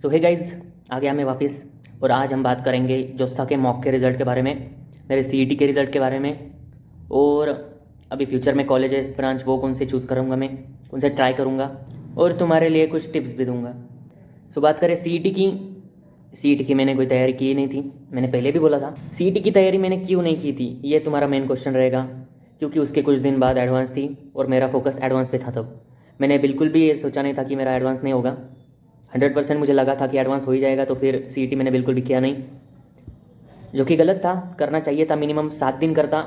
सो hey guys, आ गया मैं वापस। और आज हम बात करेंगे जोसा के मॉक के रिज़ल्ट के बारे में, मेरे सीईटी के रिज़ल्ट के बारे में, और अभी फ्यूचर में कॉलेजेस ब्रांच वो कौन से चूज़ करूँगा, मैं कौन से ट्राई करूँगा, और तुम्हारे लिए कुछ टिप्स भी दूंगा। सो बात करें सीईटी की मैंने कोई तैयारी की नहीं थी। मैंने पहले भी बोला था सीईटी की तैयारी मैंने क्यों नहीं की थी, ये तुम्हारा मेन क्वेश्चन रहेगा। क्योंकि उसके कुछ दिन बाद एडवांस थी और मेरा फोकस एडवांस पे था। तब मैंने बिल्कुल भी ये सोचा नहीं था कि मेरा एडवांस नहीं होगा। 100% मुझे लगा था कि एडवांस हो ही जाएगा, तो फिर सीईटी मैंने बिल्कुल भी किया नहीं, जो कि गलत था। करना चाहिए था, मिनिमम 7 दिन करता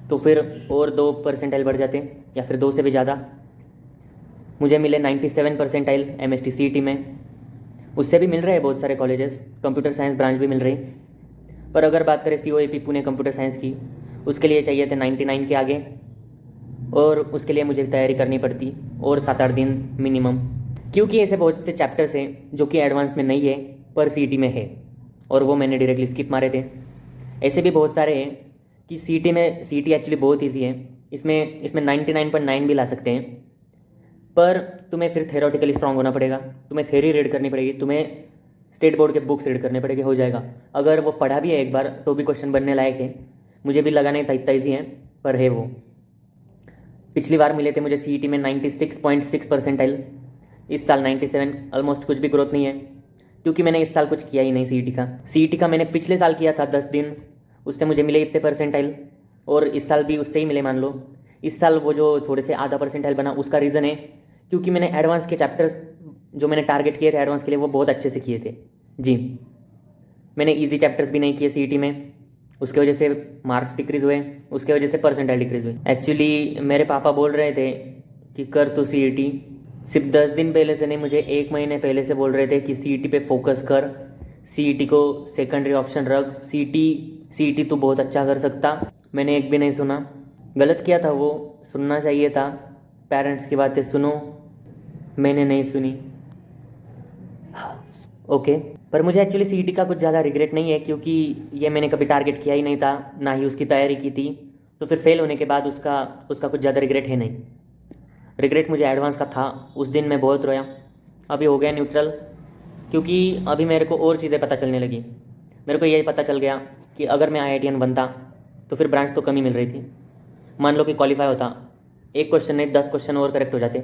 तो फिर और 2 परसेंटाइल बढ़ जाते, या फिर 2 से भी ज़्यादा। मुझे मिले 97 परसेंटाइल एमएसटी सीईटी में। उससे भी मिल रहे हैं बहुत सारे कॉलेजेस, कंप्यूटर साइंस ब्रांच भी मिल रही। पर अगर बात करें सीओएपी पुणे कंप्यूटर साइंस की, उसके लिए चाहिए थे 99 के आगे, और उसके लिए मुझे तैयारी करनी पड़ती और 7-8 दिन मिनिमम। क्योंकि ऐसे बहुत से चैप्टर्स हैं जो कि एडवांस में नहीं है पर सीईटी में है, और वो मैंने डायरेक्टली स्किप मारे थे। ऐसे भी बहुत सारे हैं कि सीईटी एक्चुअली बहुत ईजी है। इसमें 99.9 भी ला सकते हैं, पर तुम्हें फिर थेरोटिकली स्ट्रांग होना पड़ेगा। तुम्हें थ्योरी रीड करनी पड़ेगी, तुम्हें स्टेट बोर्ड के बुक्स रीड करने पड़ेंगे, हो जाएगा। अगर वो पढ़ा भी है एक बार तो भी क्वेश्चन बनने लायक है। मुझे भी लगा नहीं था इतना ईजी है, पर है वो। पिछली बार मिले थे मुझे सीईटी में 96.6 परसेंटाइल, इस साल 97। ऑलमोस्ट कुछ भी ग्रोथ नहीं है, क्योंकि मैंने इस साल कुछ किया ही नहीं सीईटी का मैंने पिछले साल किया था 10 दिन, उससे मुझे मिले इतने परसेंटाइल, और इस साल भी उससे ही मिले मान लो। इस साल वो जो थोड़े से आधा परसेंटाइल बना, उसका रीज़न है क्योंकि मैंने एडवांस के चैप्टर्स जो मैंने टारगेट किए थे एडवांस के लिए, वो बहुत अच्छे से किए थे जी। मैंने इजी चैप्टर्स भी नहीं किए सीईटी में, उसके वजह से मार्क्स डिक्रीज़ हुए, उसके वजह से परसेंटाइल डिक्रीज़ हुई। एक्चुअली मेरे पापा बोल रहे थे कि कर तू सीईटी। सिर्फ 10 दिन पहले से नहीं, मुझे 1 महीने पहले से बोल रहे थे कि सीईटी पे फोकस कर, सीईटी को सेकेंडरी ऑप्शन रख, सीईटी तू बहुत अच्छा कर सकता। मैंने एक भी नहीं सुना, गलत किया था वो। सुनना चाहिए था, पेरेंट्स की बातें सुनो, मैंने नहीं सुनी। ओके, पर मुझे एक्चुअली सीईटी का कुछ ज़्यादा रिग्रेट नहीं है, क्योंकि ये मैंने कभी टारगेट किया ही नहीं था, ना ही उसकी तैयारी की थी। तो फिर फेल होने के बाद उसका कुछ ज़्यादा रिग्रेट है नहीं। रिग्रेट मुझे एडवांस का था, उस दिन मैं बहुत रोया। अभी हो गया न्यूट्रल, क्योंकि अभी मेरे को और चीज़ें पता चलने लगी। मेरे को यही पता चल गया कि अगर मैं आईआईटीएन बनता तो फिर ब्रांच तो कम ही मिल रही थी। मान लो कि क्वालिफाई होता, एक क्वेश्चन नहीं 10 क्वेश्चन और करेक्ट हो जाते,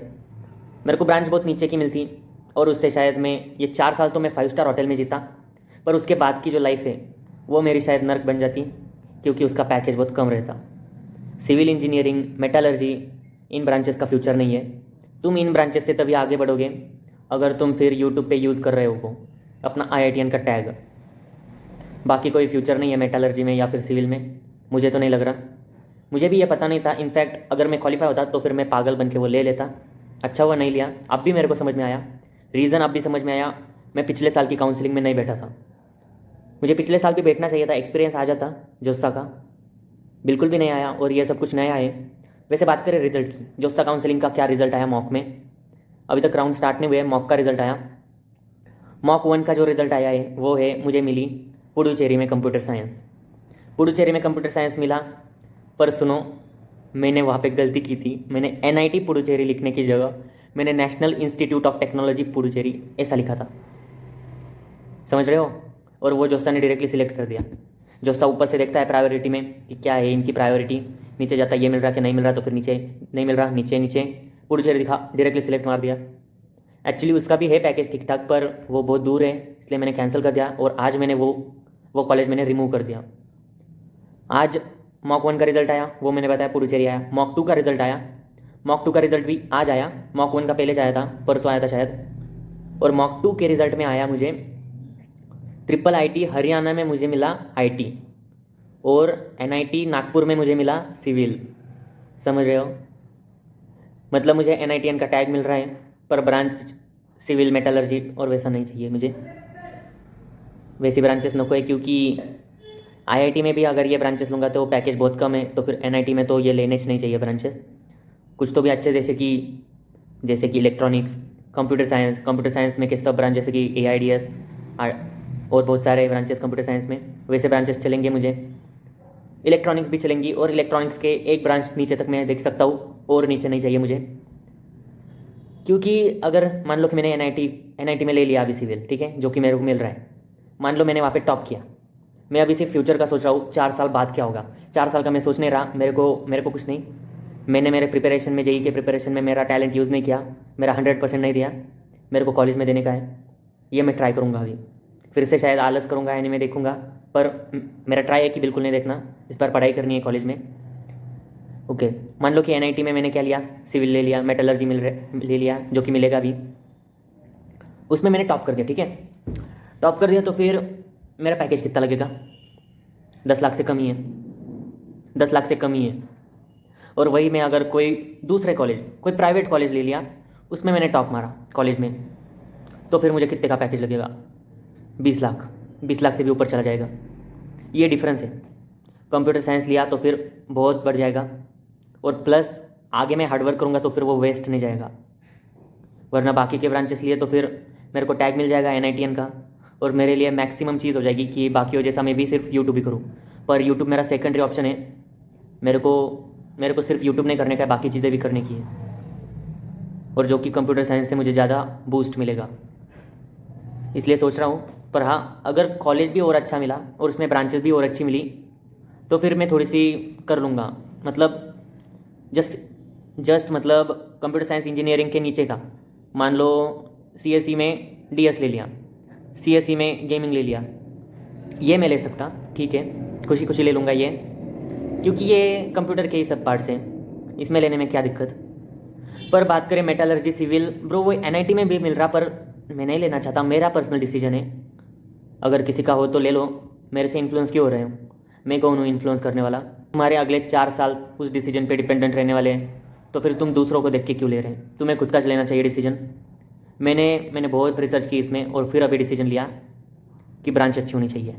मेरे को ब्रांच बहुत नीचे की मिलती, और उससे शायद मैं ये 4 साल तो मैं 5 स्टार होटल में जीता, पर उसके बाद की जो लाइफ है वो मेरी शायद नर्क बन जाती, क्योंकि उसका पैकेज बहुत कम रहता। सिविल इंजीनियरिंग, मेटलर्जी, इन ब्रांचेस का फ्यूचर नहीं है। तुम इन ब्रांचेस से तभी आगे बढ़ोगे अगर तुम फिर यूट्यूब पे यूज़ कर रहे हो वो अपना आईआईटीएन का टैग। बाकी कोई फ्यूचर नहीं है मेटलर्जी में या फिर सिविल में, मुझे तो नहीं लग रहा। मुझे भी ये पता नहीं था, इनफैक्ट अगर मैं क्वालिफाई होता तो फिर मैं पागल बन के वो ले लेता। अच्छा हुआ नहीं लिया। अब भी मेरे को समझ में आया, रीज़न अब भी समझ में आया। मैं पिछले साल की काउंसलिंग में नहीं बैठा था, मुझे पिछले साल भी बैठना चाहिए था, एक्सपीरियंस आ जाता जोसा का। बिल्कुल भी नहीं आया, और ये सब कुछ नया है। वैसे बात करें रिजल्ट की, जोसा काउंसलिंग का क्या रिजल्ट आया मॉक में, अभी तक राउंड स्टार्ट नहीं हुए, मॉक का रिजल्ट आया। मॉक 1 का जो रिजल्ट आया है वो है, मुझे मिली पुडुचेरी में कंप्यूटर साइंस। पुडुचेरी में कंप्यूटर साइंस मिला, पर सुनो, मैंने वहाँ पे गलती की थी। मैंने एनआईटी पुडुचेरी लिखने की जगह मैंने national institute of technology Puducherry ऐसा लिखा था, समझ रहे हो। और वो जोसा ने डायरेक्टली सिलेक्ट कर दिया। जोसा ऊपर से देखता है प्रायोरिटी में कि क्या है इनकी प्रायोरिटी, नीचे जाता है ये मिल रहा कि नहीं मिल रहा, तो फिर नीचे नहीं मिल रहा, नीचे नीचे पुडुचेरी दिखा, डायरेक्टली सिलेक्ट मार दिया। एक्चुअली उसका भी है पैकेज ठीक ठाक, पर वो बहुत दूर है, इसलिए मैंने कैंसिल कर दिया, और आज मैंने वो कॉलेज मैंने रिमूव कर दिया। आज मॉक 1 का रिजल्ट आया, वो मैंने बताया पुडुचेरी आया। मॉक 2 का रिजल्ट आया, मॉक 2 का रिजल्ट भी आज आया। मॉक 1 का पहले से आया था, परसों आया था शायद। और मॉक 2 के रिजल्ट में आया मुझे ट्रिपल आईटी हरियाणा में मुझे मिला आईटी, और एनआईटी नागपुर में मुझे मिला सिविल। समझ रहे हो, मतलब मुझे एनआईटीएन का टैग मिल रहा है, पर ब्रांच सिविल मेटलर्जी और वैसा नहीं चाहिए मुझे। वैसी ब्रांचेस नको है, क्योंकि आईआईटी में भी अगर ये ब्रांचेस लूँगा तो पैकेज बहुत कम है, तो फिर एनआईटी में तो ये लेने ही नहीं चाहिए ब्रांचेस। कुछ तो भी अच्छे, जैसे कि इलेक्ट्रॉनिक्स, कंप्यूटर साइंस में के सब ब्रांच, जैसे कि एआईडीएस और बहुत सारे ब्रांचेस कंप्यूटर साइंस में, वैसे ब्रांचेस चलेंगे मुझे। इलेक्ट्रॉनिक्स भी चलेंगी, और इलेक्ट्रॉनिक्स के एक ब्रांच नीचे तक मैं देख सकता हूँ, और नीचे नहीं चाहिए मुझे। क्योंकि अगर मान लो कि मैंने एनआईटी में ले लिया अभी सिविल, ठीक है, जो कि मेरे को मिल रहा है, मान लो मैंने वहाँ पे टॉप किया, मैं अभी सिर्फ फ्यूचर का सोच रहा हूँ 4 साल बाद क्या होगा। 4 साल का मैं सोच नहीं रहा, मेरे को कुछ नहीं, मैंने मेरे प्रिपरेशन में जेई के प्रिपरेशन में मेरा टैलेंट यूज़ नहीं किया, मेरा 100% नहीं दिया, मेरे को कॉलेज में देने का है। ये मैं ट्राई करूँगा अभी, फिर से शायद आलस करूँगा, एनीमे देखूँगा, पर मेरा ट्राई है कि बिल्कुल नहीं देखना, इस बार पढ़ाई करनी है कॉलेज में। ओके, मान लो कि एनआईटी में मैंने क्या लिया, सिविल ले लिया, मेटलर्जी ले लिया, जो कि मिलेगा अभी, उसमें मैंने टॉप कर दिया, ठीक है, टॉप कर दिया, तो फिर मेरा पैकेज कितना लगेगा? 10 लाख से कम ही है, 10 लाख से कम ही है। और वही मैं अगर कोई दूसरे कॉलेज, कोई प्राइवेट कॉलेज ले लिया, उसमें मैंने टॉप मारा कॉलेज में, तो फिर मुझे कितने का पैकेज लगेगा? 20 लाख, 20 लाख से भी ऊपर चला जाएगा। ये डिफरेंस है। कंप्यूटर साइंस लिया तो फिर बहुत बढ़ जाएगा, और प्लस आगे मैं हार्डवर्क करूँगा तो फिर वो वेस्ट नहीं जाएगा। वरना बाकी के ब्रांचेस लिए तो फिर मेरे को टैग मिल जाएगा एनआईटीएन का, और मेरे लिए मैक्सिमम चीज़ हो जाएगी कि बाकी हो जैसा मैं भी सिर्फ यूट्यूब ही करूँ। पर यूट्यूब मेरा सेकेंडरी ऑप्शन है, मेरे को सिर्फ यूट्यूब नहीं करने का है, बाकी चीज़ें भी करने की है, और जो कि कंप्यूटर साइंस से मुझे ज़्यादा बूस्ट मिलेगा, इसलिए सोच रहा हूँ। पर हाँ, अगर कॉलेज भी और अच्छा मिला और उसमें ब्रांचेस भी और अच्छी मिली तो फिर मैं थोड़ी सी कर लूँगा, मतलब जस्ट मतलब कंप्यूटर साइंस इंजीनियरिंग के नीचे का, मान लो सीएसई में डीएस ले लिया, सीएसई में गेमिंग ले लिया, ये मैं ले सकता, ठीक है, खुशी खुशी ले लूँगा ये, क्योंकि ये कंप्यूटर के ही सब पार्ट्स हैं, इसमें लेने में क्या दिक्कत। पर बात करें मेटलर्जी सिविल, ब्रो वो एनआईटी में भी मिल रहा, पर मैं नहीं लेना चाहता, मेरा पर्सनल डिसीजन है, अगर किसी का हो तो ले लो, मेरे से इन्फ्लुएंस क्यों हो रहे हो, मैं कौन हूँ इन्फ्लुएंस करने वाला। तुम्हारे अगले 4 साल उस डिसीजन पे डिपेंडेंट रहने वाले हैं, तो फिर तुम दूसरों को देख के क्यों ले रहे हैं? तुम्हें खुद का लेना चाहिए डिसीजन। मैंने बहुत रिसर्च की इसमें, और फिर अभी डिसीजन लिया कि ब्रांच अच्छी होनी चाहिए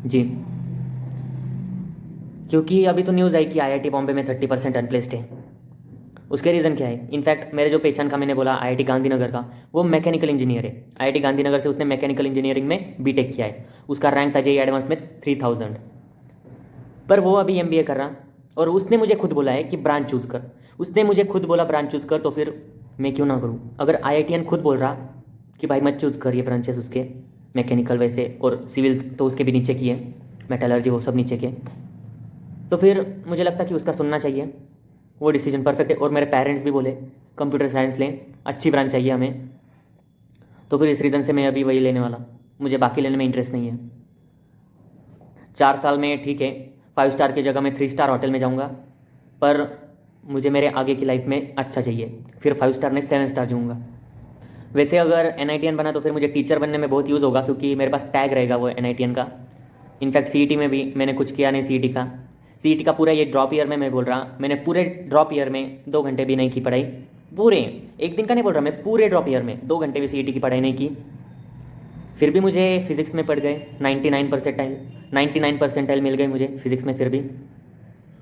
जी, क्योंकि अभी तो न्यूज़ आई कि आईआईटी बॉम्बे में 30% अनप्लेस्ड है। उसके रीज़न क्या है? इनफैक्ट मेरे जो पहचान का मैंने बोला आईआईटी गांधीनगर का, वो मैकेनिकल इंजीनियर है, आईआईटी गांधीनगर से उसने मैकेनिकल इंजीनियरिंग में बीटेक किया है, उसका रैंक था जेईई एडवांस में 3000, पर वो अभी एमबीए कर रहा, और उसने मुझे खुद बोला है कि ब्रांच चूज़ कर, उसने मुझे खुद बोला ब्रांच चूज़ कर, तो फिर मैं क्यों ना करूँ? अगर आईआईटीएन खुद बोल रहा कि भाई मत चूज़ कर ये ब्रांचेस उसके, मैकेनिकल वैसे, और सिविल तो उसके भी नीचे की है, मेटलर्जी वो सब नीचे के, तो फिर मुझे लगता कि उसका सुनना चाहिए, वो डिसीजन परफेक्ट है। और मेरे पेरेंट्स भी बोले कंप्यूटर साइंस लें, अच्छी ब्रांच चाहिए हमें, तो फिर इस रीज़न से मैं अभी वही लेने वाला, मुझे बाकी लेने में इंटरेस्ट नहीं है। 4 साल में ठीक है, 5 स्टार की जगह मैं 3 स्टार होटल में जाऊँगा, पर मुझे मेरे आगे की लाइफ में अच्छा चाहिए, फिर 5 स्टार नहीं 7 स्टार जाऊँगा। वैसे अगर एनआईटीएन बना तो फिर मुझे टीचर बनने में बहुत यूज़ होगा, क्योंकि मेरे पास टैग रहेगा वो एनआईटीएन का। इनफैक्ट सीईटी में भी मैंने कुछ किया नहीं, सीईटी का पूरा ये ड्रॉप ईयर में मैं बोल रहा, मैंने पूरे ड्रॉप ईयर में 2 घंटे भी नहीं की पढ़ाई, पूरे एक दिन का नहीं बोल रहा मैं, पूरे ड्रॉप ईयर में 2 घंटे भी सीईटी की पढ़ाई नहीं की, फिर भी मुझे फिज़िक्स में पड़ गए 99 परसेंटाइल मिल गए मुझे फिज़िक्स में, फिर भी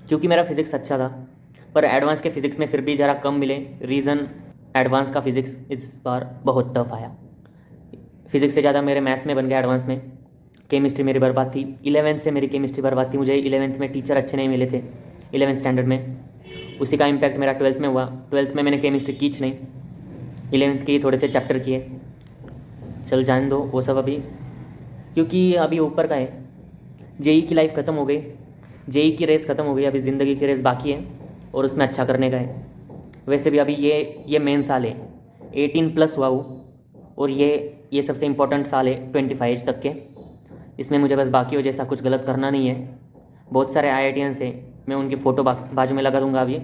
क्योंकि मेरा फिज़िक्स अच्छा था। पर एडवांस के फिज़िक्स में फिर भी ज़रा कम मिले, रीज़न एडवांस का फिज़िक्स इस बार बहुत टफ आया, फिज़िक्स से ज़्यादा मेरे मैथ्स में बन गया एडवांस में। केमिस्ट्री मेरी बर्बाद थी, 11th से मेरी केमिस्ट्री बर्बाद थी, मुझे 11th में टीचर अच्छे नहीं मिले थे 11th स्टैंडर्ड में, उसी का इम्पैक्ट मेरा 12th में हुआ। 12th में मैंने केमिस्ट्री की नहीं, 11th के थोड़े से चैप्टर किए, चल जान दो वो सब अभी, क्योंकि अभी ऊपर का है, जेई की लाइफ ख़त्म हो गई, जेई की रेस ख़त्म हो गई, अभी ज़िंदगी की रेस बाकी है, और उसमें अच्छा करने का है। वैसे भी अभी ये मेन साल है, 18+ हुआ हूँ, और ये सबसे इम्पोर्टेंट साल है 25 एज तक के, इसमें मुझे बस बाकी हो जैसा कुछ गलत करना नहीं है। बहुत सारे आईआईटीएन से मैं उनकी फ़ोटो बाजू में लगा दूंगा, अभी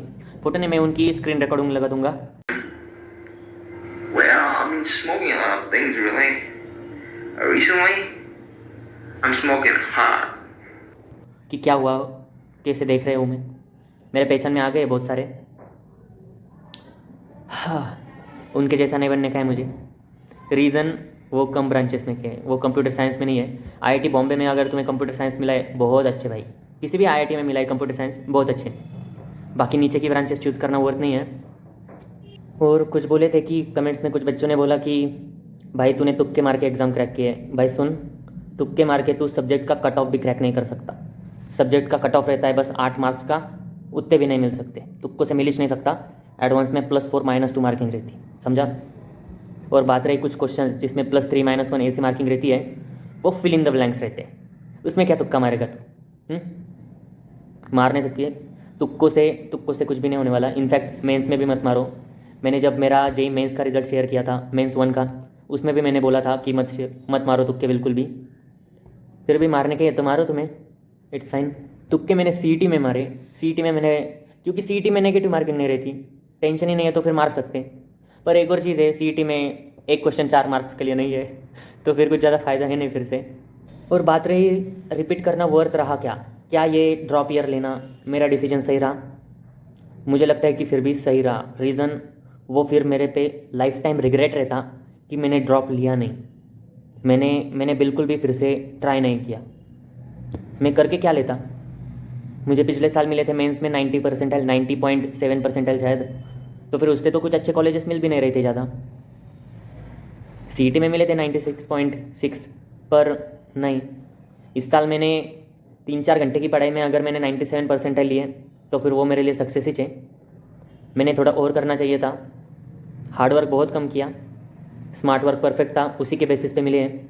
फ़ोटो नहीं, मैं उनकी स्क्रीन रिकॉर्डिंग लगा दूंगा। Well, I've been smoking a lot of things really. Recently, I'm smoking hot. कि क्या हुआ, कैसे देख रहे हो, मैं मेरे पहचान में आ गए बहुत सारे। हाँ, उनके जैसा नहीं बनने का है मुझे, रीज़न वो कम ब्रांचेस में के हैं, वो कंप्यूटर साइंस में नहीं है। आईआईटी बॉम्बे में अगर तुम्हें कंप्यूटर साइंस मिला है बहुत अच्छे भाई, किसी भी आईआईटी में मिला है कंप्यूटर साइंस बहुत अच्छे, बाकी नीचे की ब्रांचेस चूज़ करना वर्थ नहीं है। और कुछ बोले थे कि कमेंट्स में कुछ बच्चों ने बोला कि भाई तूने तुक्के मार के एग्ज़ाम क्रैक किया है। भाई सुन, तुक्के मार के तू सब्जेक्ट का कट ऑफ भी क्रैक नहीं कर सकता, सब्जेक्ट का कट ऑफ रहता है बस 8 मार्क्स का, उतने भी नहीं मिल सकते, तुक्कों से मिल ही नहीं सकता। एडवांस में +4 -2 मार्किंग रहती, समझा। और बात रही कुछ क्वेश्चन जिसमें +3 -1 ऐसी मार्किंग रहती है, वो फिल इन द ब्लैंक्स रहते हैं। उसमें क्या तुक्का मारेगा तू? मार नहीं सकती है। तुक्कों से कुछ भी नहीं होने वाला। इनफैक्ट मेंस में भी मत मारो। मैंने जब मेरा जेई मेंस का रिजल्ट शेयर किया था, मेंस 1 का, उसमें भी मैंने बोला था कि मत मारो तुक्के बिल्कुल भी। फिर भी मारने के तो मारो तुम्हें, इट्स फाइन। तुक्के मैंने सीईटी में मारे। सीईटी में मैंने, क्योंकि सीईटी में नेगेटिव मार्किंग नहीं रहती, टेंशन ही नहीं है तो फिर मार सकते हैं। पर एक और चीज़ है, सीईटी में एक क्वेश्चन 4 मार्क्स के लिए नहीं है, तो फिर कुछ ज़्यादा फ़ायदा है नहीं फिर से। और बात रही रिपीट करना वर्थ रहा क्या ये ड्रॉप ईयर लेना मेरा डिसीजन सही रहा? मुझे लगता है कि फिर भी सही रहा। रीज़न वो फिर मेरे पे लाइफ टाइम रिग्रेट रहता कि मैंने ड्रॉप लिया नहीं। मैंने बिल्कुल भी फिर से ट्राई नहीं किया। मैं करके क्या लेता? मुझे पिछले साल मिले थे मेंस में 90 परसेंटाइल, 90.7 परसेंटाइल शायद, तो फिर उससे तो कुछ अच्छे कॉलेजेस मिल भी नहीं रहे थे ज़्यादा। सीईटी में मिले थे 96.6, पर नहीं। इस साल मैंने 3-4 घंटे की पढ़ाई में अगर मैंने 97 परसेंटाइल लिए तो फिर वो मेरे लिए सक्सेस ही चाहिए। मैंने थोड़ा और करना चाहिए था। हार्डवर्क बहुत कम किया, स्मार्ट वर्क परफेक्ट था, उसी के बेसिस पे मिले हैं।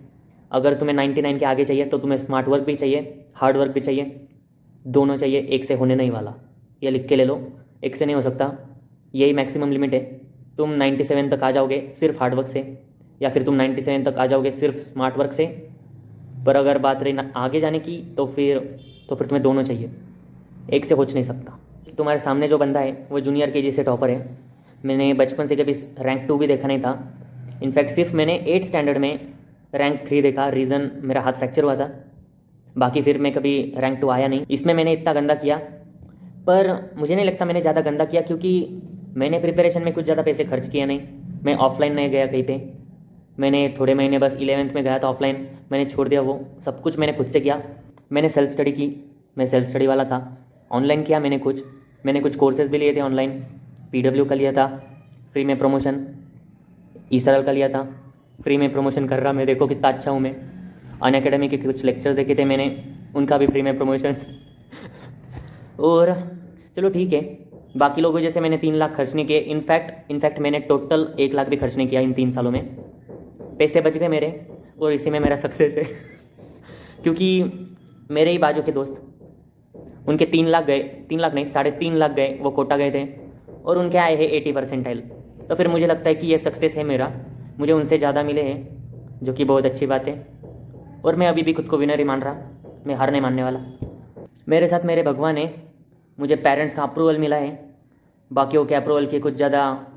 अगर तुम्हें 99 के आगे चाहिए तो तुम्हें स्मार्ट वर्क भी चाहिए, हार्ड वर्क भी चाहिए, दोनों चाहिए। एक से होने नहीं वाला, ये लिख के ले लो, एक से नहीं हो सकता। यही मैक्सिमम लिमिट है। तुम 97 तक आ जाओगे सिर्फ हार्ड वर्क से, या फिर तुम 97 तक आ जाओगे सिर्फ स्मार्ट वर्क से। पर अगर बात रही ना आगे जाने की, तो फिर तुम्हें दोनों चाहिए, एक से हो नहीं सकता। तुम्हारे सामने जो बंदा है वो जूनियर केजी से टॉपर है। मैंने बचपन से कभी रैंक 2 भी देखा नहीं था। इनफैक्ट सिर्फ मैंने 8 स्टैंडर्ड में रैंक 3 देखा। रीज़न मेरा हाथ फ्रैक्चर हुआ था, बाकी फिर मैं कभी रैंक 2 आया नहीं। इसमें मैंने इतना गंदा किया, पर मुझे नहीं लगता मैंने ज़्यादा गंदा किया, क्योंकि मैंने प्रिपरेशन में कुछ ज़्यादा पैसे खर्च किए नहीं। मैं ऑफलाइन नहीं गया कहीं पे। मैंने थोड़े महीने बस 11th में गया था ऑफलाइन, मैंने छोड़ दिया। वो सब कुछ मैंने खुद से किया। मैंने सेल्फ स्टडी की, मैं सेल्फ स्टडी वाला था। ऑनलाइन किया मैंने कुछ कोर्सेज़ भी लिए थे ऑनलाइन। PW का लिया था फ्री में प्रमोशन, ईसरल का लिया था फ्री में प्रमोशन कर रहा मैं, देखो कितना अच्छा हूँ मैं। अनअकैडमी के कुछ लेक्चर्स देखे थे मैंने, उनका भी फ्री में प्रमोशन। और चलो ठीक है, बाकी लोगों जैसे मैंने 3 लाख खर्च नहीं किए। इनफैक्ट मैंने टोटल 1 लाख भी खर्च नहीं किया इन 3 सालों में। पैसे बच गए मेरे, और इसी में मेरा सक्सेस है। क्योंकि मेरे ही बाजू के दोस्त, उनके 3 लाख गए, 3 लाख नहीं 3.5 लाख गए, वो कोटा गए थे, और उनके आए हैं 80 परसेंटाइल। तो फिर मुझे लगता है कि ये सक्सेस है मेरा। मुझे उनसे ज़्यादा मिले हैं, जो कि बहुत अच्छी बात है। और मैं अभी भी खुद को विनर ही मान रहा, मैं हार नहीं मानने वाला। मेरे साथ मेरे भगवान है, मुझे पेरेंट्स का अप्रूवल मिला है, बाकियों के अप्रूवल की कुछ ज़्यादा